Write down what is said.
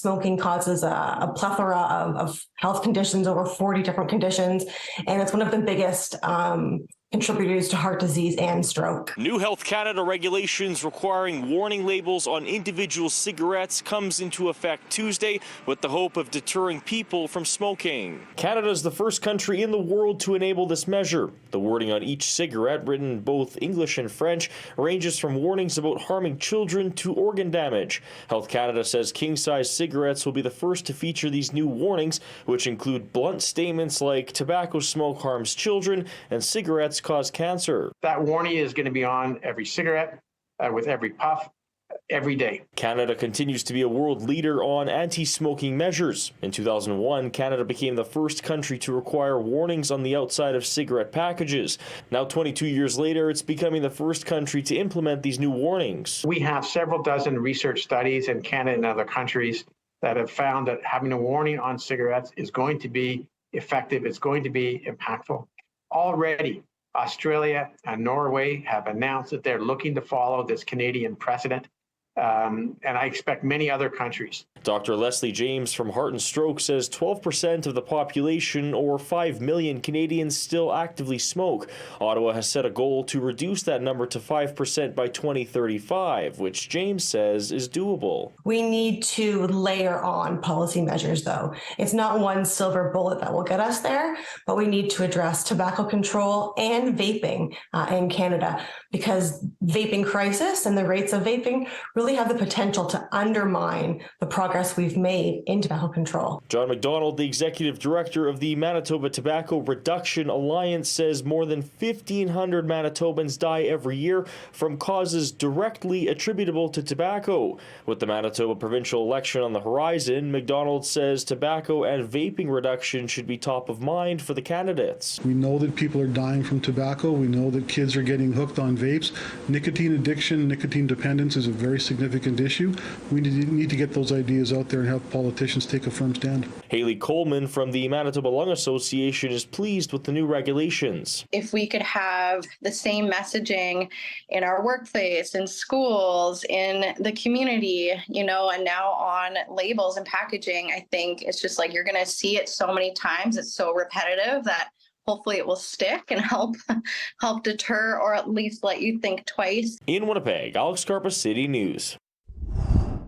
smoking causes a plethora of health conditions, over 40 different conditions, and it's one of the biggest contributors to heart disease and stroke. New Health Canada regulations requiring warning labels on individual cigarettes comes into effect Tuesday with the hope of deterring people from smoking. Canada is the first country in the world to enable this measure. The wording on each cigarette, written in both English and French, ranges from warnings about harming children to organ damage. Health Canada says king-size cigarettes will be the first to feature these new warnings, which include blunt statements like tobacco smoke harms children and cigarettes cause cancer. That warning is going to be on every cigarette, with every puff, every day. Canada continues to be a world leader on anti-smoking measures. In 2001, Canada became the first country to require warnings on the outside of cigarette packages. Now, 22 years later, it's becoming the first country to implement these new warnings. We have several dozen research studies in Canada and other countries that have found that having a warning on cigarettes is going to be effective. It's going to be impactful. Already, Australia and Norway have announced that they're looking to follow this Canadian precedent, and I expect many other countries. Dr. Leslie James from Heart and Stroke says 12% of the population, or 5 million Canadians, still actively smoke. Ottawa has set a goal to reduce that number to 5% by 2035, which James says is doable. We need to layer on policy measures, though. It's not one silver bullet that will get us there, but we need to address tobacco control and vaping in Canada, because vaping crisis and the rates of vaping really have the potential to undermine the progress we've made in tobacco control. John McDonald, the executive director of the Manitoba Tobacco Reduction Alliance, says more than 1,500 Manitobans die every year from causes directly attributable to tobacco. With the Manitoba provincial election on the horizon, McDonald says tobacco and vaping reduction should be top of mind for the candidates. We know that people are dying from tobacco. We know that kids are getting hooked on vapes. Nicotine addiction, nicotine dependence is a very significant issue. We need to get those ideas out there and have politicians take a firm stand. Haley Coleman from the Manitoba Lung Association is pleased with the new regulations. If we could have the same messaging in our workplace, in schools, in the community, and now on labels and packaging, I think it's just like you're going to see it so many times. It's so repetitive that hopefully it will stick and help deter, or at least let you think twice. In Winnipeg, Alex Karpa, City News.